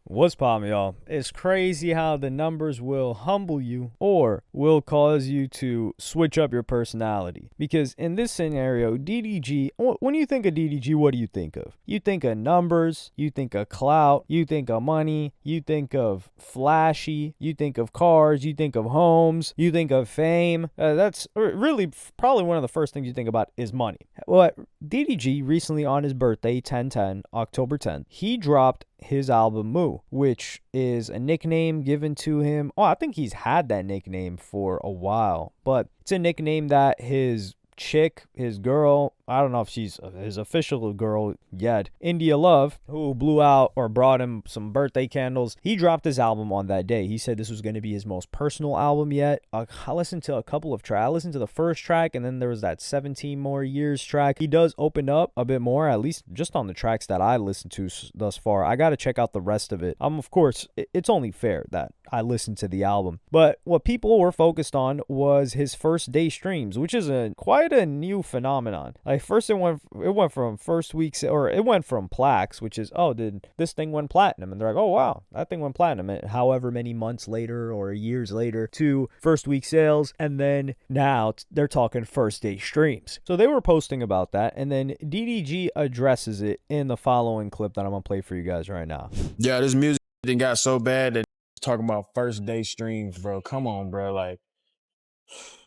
What's poppin', y'all? It's crazy how the numbers will humble you or will cause you to switch up your personality. Because in this scenario, DDG, when you think of DDG, what do you think of? You think of numbers, you think of clout, you think of money, you think of flashy, you think of cars, you think of homes, you think of fame. That's really probably one of the first things you think about is money. Well, DDG recently on his birthday, 10/10, October 10th, he dropped his album Moo, which is a nickname given to him. Oh, I think he's had that nickname for a while, but it's a nickname that his chick, his girl, I don't know if she's his official girl yet, India Love, who blew out or brought him some birthday candles. He dropped his album on that day. He said this was going to be his most personal album yet. I listened to a couple of tracks. I listened to the first track, and then there was that 17 More Years track. He does open up a bit more, at least just on the tracks that I listened to thus far. I got to check out the rest of it. Of course, it's only fair that I listened to the album. But what people were focused on was his first day streams, which is quite a new phenomenon. Like first it went from first week's, or it went from plaques, which is, oh, did this thing went platinum? And they're like, oh wow, that thing went platinum. And however many months later or years later to first week sales, and then now they're talking first day streams. So they were posting about that, and then DDG addresses it in the following clip that I'm gonna play for you guys right now. Yeah, this music thing got so bad that talking about first day streams, bro. Come on, bro. Like,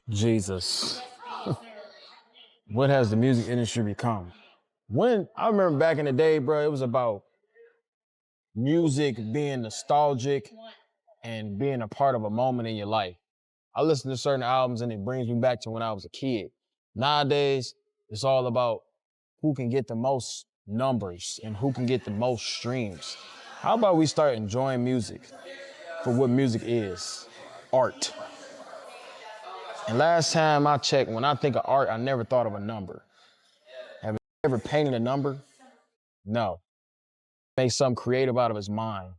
Jesus. What has the music industry become? When I remember back in the day, bro, it was about music being nostalgic and being a part of a moment in your life. I listen to certain albums and it brings me back to when I was a kid. Nowadays, it's all about who can get the most numbers and who can get the most streams. How about we start enjoying music for what music is? Art. And last time I checked, when I think of art, I never thought of a number. Have you ever painted a number? No. Make something creative out of his mind.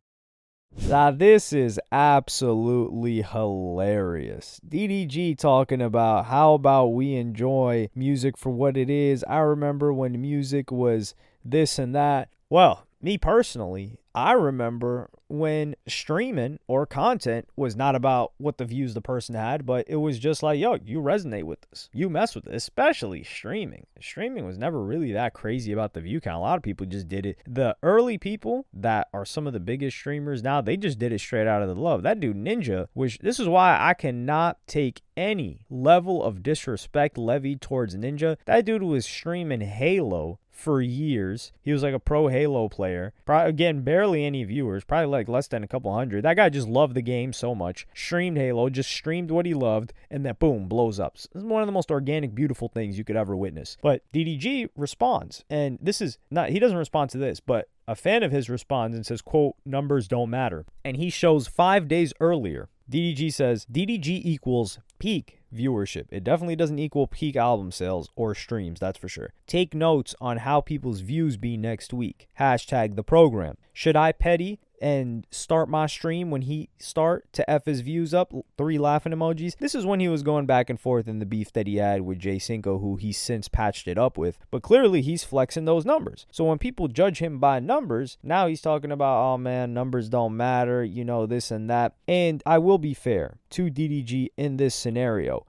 Now, this is absolutely hilarious. DDG talking about how about we enjoy music for what it is. I remember when music was this and that. Well, me personally, I remember when streaming or content was not about what the views the person had, but it was just like, yo, you resonate with this. You mess with it, especially streaming. Streaming was never really that crazy about the view count. A lot of people just did it. The early people that are some of the biggest streamers now, they just did it straight out of the love. That dude Ninja, which this is why I cannot take any level of disrespect levied towards Ninja. That dude was streaming Halo for years. He was like a pro Halo player. Probably, again, barely any viewers, probably like less than a couple hundred. That guy just loved the game so much. Streamed Halo, just streamed what he loved, and then boom, blows up. This is one of the most organic, beautiful things you could ever witness. But DDG responds, and this is not, he doesn't respond to this, but a fan of his responds and says, quote, numbers don't matter. And he shows 5 days earlier. DDG says, DDG equals peak viewership. It definitely doesn't equal peak album sales or streams, that's for sure. Take notes on how people's views be next week. Hashtag the program. Should I petty and start my stream when he start to F his views up? 3 laughing emojis. This is when he was going back and forth in the beef that he had with Jay Cinco, who he's since patched it up with. But clearly he's flexing those numbers. So when people judge him by numbers, now he's talking about, oh man, numbers don't matter, you know, this and that. And I will be fair to DDG in this scenario.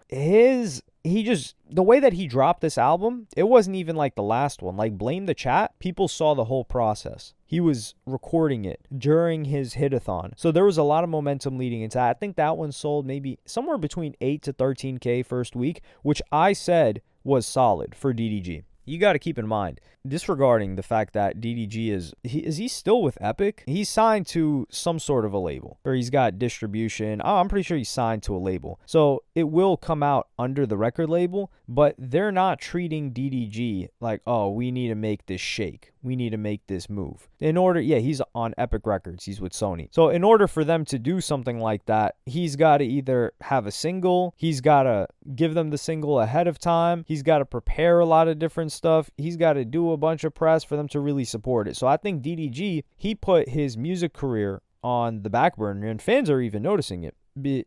The way that he dropped this album, it wasn't even like the last one. Like Blame the Chat, people saw the whole process. He was recording it during his hit-a-thon. So there was a lot of momentum leading into that. I think that one sold maybe somewhere between 8 to 13K first week, which I said was solid for DDG. You got to keep in mind, disregarding the fact that DDG is he still with Epic? He's signed to some sort of a label, or he's got distribution. I'm pretty sure he's signed to a label. So it will come out under the record label, but they're not treating DDG like, oh, we need to make this shake. We need to make this move. He's on Epic Records. He's with Sony. So in order for them to do something like that, he's got to either have a single, he's got to give them the single ahead of time, he's got to prepare a lot of different stuff, he's got to do a bunch of press for them to really support it. So I think DDG, he put his music career on the back burner, and fans are even noticing it.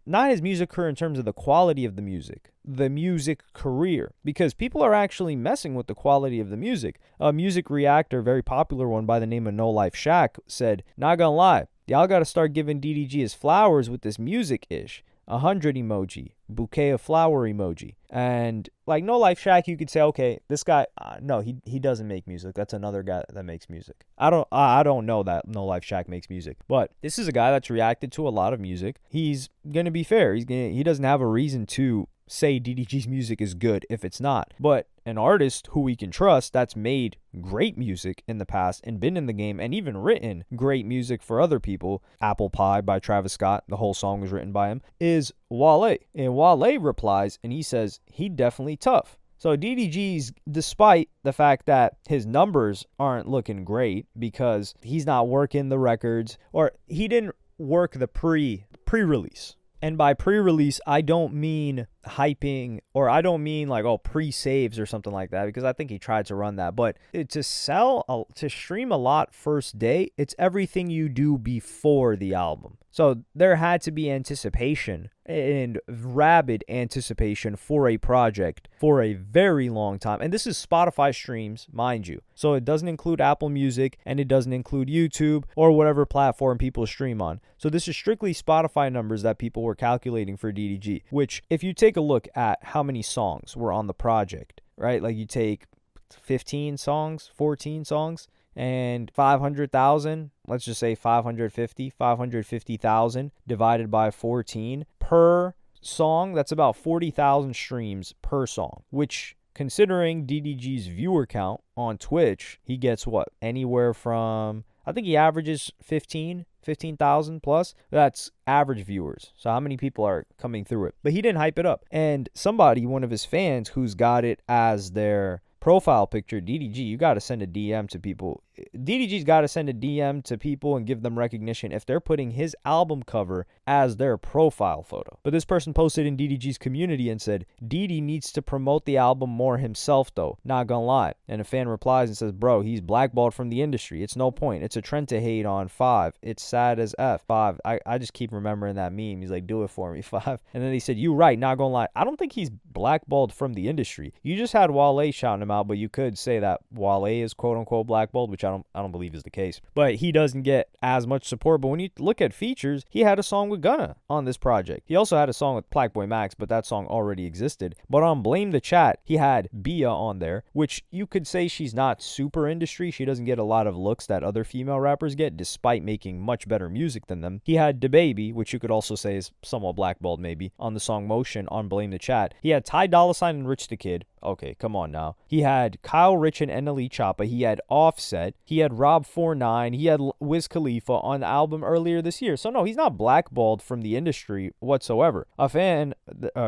Not his music career in terms of the quality of the music career, because people are actually messing with the quality of the music. A music reactor, very popular one by the name of No Life Shack, said, not gonna lie, Y'all got to start giving DDG his flowers with this music-ish. 100 emoji, bouquet of flower emoji. And like No Life Shack, you could say, okay, this guy, no, he doesn't make music. That's another guy that makes music. I don't know that No Life Shack makes music, but this is a guy that's reacted to a lot of music. He's gonna be fair. He doesn't have a reason to say DDG's music is good if it's not. But an artist who we can trust that's made great music in the past and been in the game and even written great music for other people, Apple Pie by Travis Scott, the whole song was written by him, is Wale. And Wale replies and he says he definitely tough. So DDG's, despite the fact that his numbers aren't looking great because he's not working the records, or he didn't work the pre-release. And by pre-release, I don't mean hyping, or I don't mean like, oh, pre-saves or something like that, because I think he tried to run that. But to stream a lot first day, it's everything you do before the album. So there had to be anticipation, and rabid anticipation for a project for a very long time. And this is Spotify streams, mind you. So it doesn't include Apple Music, and it doesn't include YouTube or whatever platform people stream on. So this is strictly Spotify numbers that people were calculating for DDG, which if you take a look at how many songs were on the project, right? Like you take 15 songs, 14 songs, and 500,000, let's just say 550,000 divided by 14 per song, that's about 40,000 streams per song, which, considering DDG's viewer count on Twitch, he gets what? Anywhere from, I think he averages 15,000 plus. That's average viewers. So how many people are coming through it? But he didn't hype it up. And somebody, one of his fans who's got it as their profile picture, DDG, you got to send a DM to people. DDG's got to send a DM to people and give them recognition if they're putting his album cover as their profile photo. But this person posted in DDG's community and said, DD needs to promote the album more himself though, not gonna lie. And a fan replies and says, bro, he's blackballed from the industry. It's no point. It's a trend to hate on 5. It's sad as F. 5. I just keep remembering that meme. He's like, do it for me, 5. And then he said, you right, not gonna lie. I don't think he's blackballed from the industry. You just had Wale shouting him out, but you could say that Wale is quote unquote blackballed, which I don't believe is the case. But he doesn't get as much support. But when you look at features, he had a song with Gunna on this project. He also had a song with Blackboy Max, but that song already existed. But on Blame the Chat, he had Bia on there, which you could say she's not super industry. She doesn't get a lot of looks that other female rappers get, despite making much better music than them. He had DaBaby, which you could also say is somewhat blackballed maybe, on the song Motion on Blame the Chat. He had Ty Dolla $ign and Rich the Kid. Okay, come on now. He had Kyle Rich and NLE Choppa. He had Offset. He had Rob 49. He had Wiz Khalifa on the album earlier this year. So no, he's not blackballed from the industry whatsoever. A fan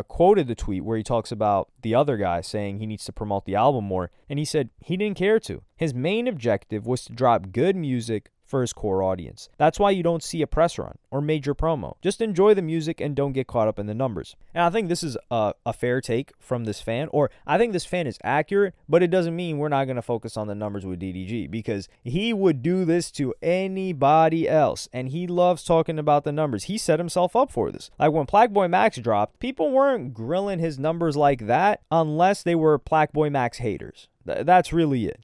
quoted the tweet where he talks about the other guy saying he needs to promote the album more, and he said he didn't care to. His main objective was to drop good music for his core audience. That's why you don't see a press run or major promo. Just enjoy the music and don't get caught up in the numbers. And I think this is a fair take from this fan, or I think this fan is accurate, but it doesn't mean we're not going to focus on the numbers with DDG, because he would do this to anybody else, and he loves talking about the numbers. He set himself up for this. Like when Blackboy Max dropped, people weren't grilling his numbers like that unless they were Blackboy Max haters. That's really it.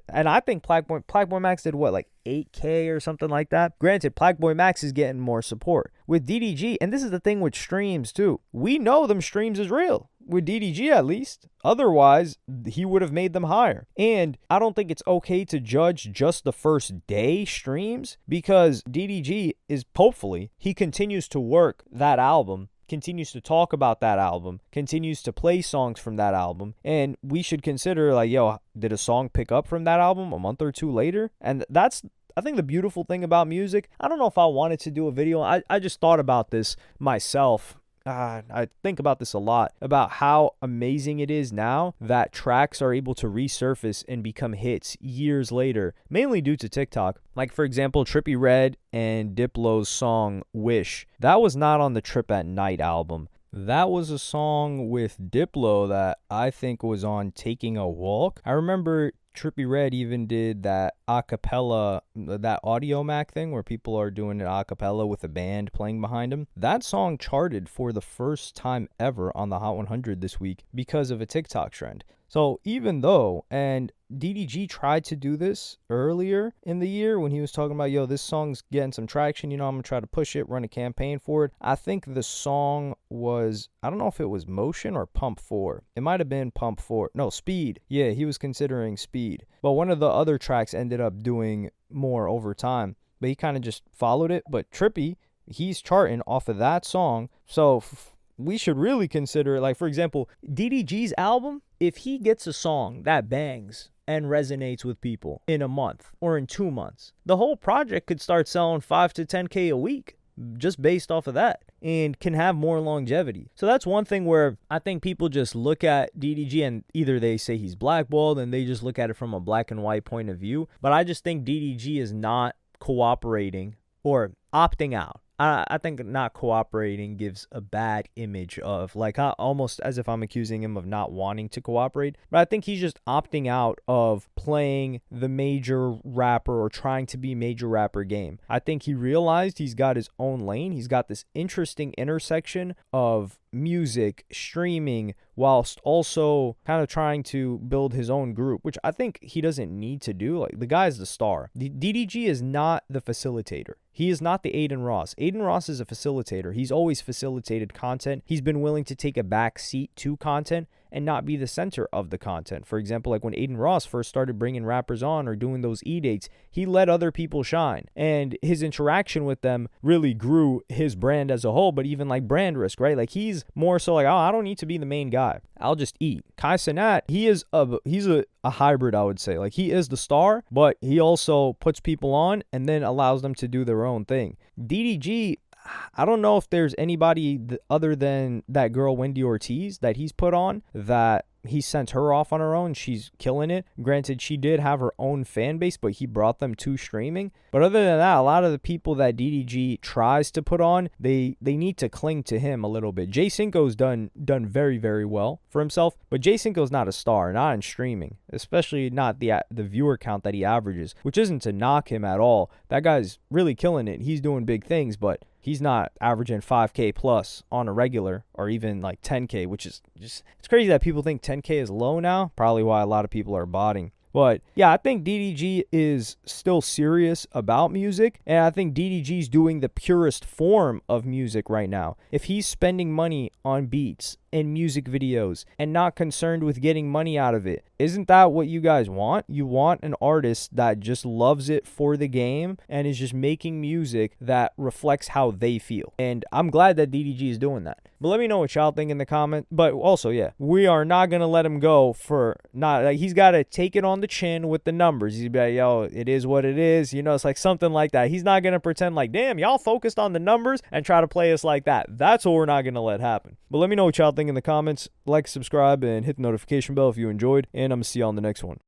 And I think Blackboy Max did what, like 8K or something like that? Granted, Blackboy Max is getting more support. With DDG, and this is the thing with streams too, we know them streams is real. With DDG at least. Otherwise, he would have made them higher. And I don't think it's okay to judge just the first day streams, because DDG is, hopefully, he continues to work that album, continues to talk about that album, continues to play songs from that album, and we should consider like, yo, did a song pick up from that album a month or two later? And that's, I think, the beautiful thing about music. I don't know if I wanted to do a video. I just thought about this myself. I think about this a lot, about how amazing it is now that tracks are able to resurface and become hits years later, mainly due to TikTok. Like, for example, Trippie Redd and Diplo's song Wish. That was not on the Trip at Night album. That was a song with Diplo that I think was on Taking a Walk. I remember Trippie Redd even did that acapella, that Audio Mac thing where people are doing an acapella with a band playing behind them. That song charted for the first time ever on the Hot 100 this week because of a TikTok trend. So even though, and DDG tried to do this earlier in the year when he was talking about, yo, this song's getting some traction, I'm going to try to push it, run a campaign for it. I think the song was, I don't know if it was Motion or Pump 4. It might have been Pump 4. No, Speed. Yeah, he was considering Speed. But one of the other tracks ended up doing more over time. But he kind of just followed it. But Trippy, he's charting off of that song. So we should really consider, like, for example, DDG's album, if he gets a song that bangs and resonates with people in a month or in 2 months, the whole project could start selling 5 to 10K a week just based off of that and can have more longevity. So that's one thing where I think people just look at DDG and either they say he's blackballed and they just look at it from a black and white point of view. But I just think DDG is not cooperating or opting out. I think not cooperating gives a bad image of, like, almost as if I'm accusing him of not wanting to cooperate. But I think he's just opting out of playing the major rapper or trying to be major rapper game. I think he realized he's got his own lane. He's got this interesting intersection of music, streaming, whilst also kind of trying to build his own group, which I think he doesn't need to do. Like, the guy's the star. DDG is not the facilitator. He is not the Aiden Ross. Aiden Ross is a facilitator. He's always facilitated content. He's been willing to take a back seat to content and not be the center of the content. For example, like when Aiden Ross first started bringing rappers on or doing those E-dates, he let other people shine. And his interaction with them really grew his brand as a whole, but even like brand risk, right? Like he's more so like, oh, I don't need to be the main guy. I'll just eat. Kai Cenat, he's a hybrid, I would say. Like he is the star, but he also puts people on and then allows them to do their own thing. DDG, I don't know if there's anybody other than that girl Wendy Ortiz that he's put on that he sent her off on her own. She's killing it. Granted, she did have her own fan base, but he brought them to streaming. But other than that, a lot of the people that DDG tries to put on, they need to cling to him a little bit. Jay Cinco's done very, very well for himself, but Jay Cinco's not a star, not in streaming, especially not the viewer count that he averages, which isn't to knock him at all. That guy's really killing it. He's doing big things, but he's not averaging 5K plus on a regular or even like 10K, which is just, it's crazy that people think 10K is low now. Probably why a lot of people are botting. But yeah, I think DDG is still serious about music, and I think DDG's doing the purest form of music right now. If he's spending money on beats and music videos and not concerned with getting money out of it, isn't that what you guys want? You want an artist that just loves it for the game and is just making music that reflects how they feel. And I'm glad that DDG is doing that. But let me know what y'all think in the comment. But also, yeah, we are not going to let him go for not, like, he's got to take it on the chin with the numbers. He's be like, yo, it is what it is. It's like something like that. He's not going to pretend like, damn, y'all focused on the numbers and try to play us like that. That's what we're not going to let happen. But let me know what y'all think in the comments. Like, subscribe, and hit the notification bell if you enjoyed. And I'm going to see you on the next one.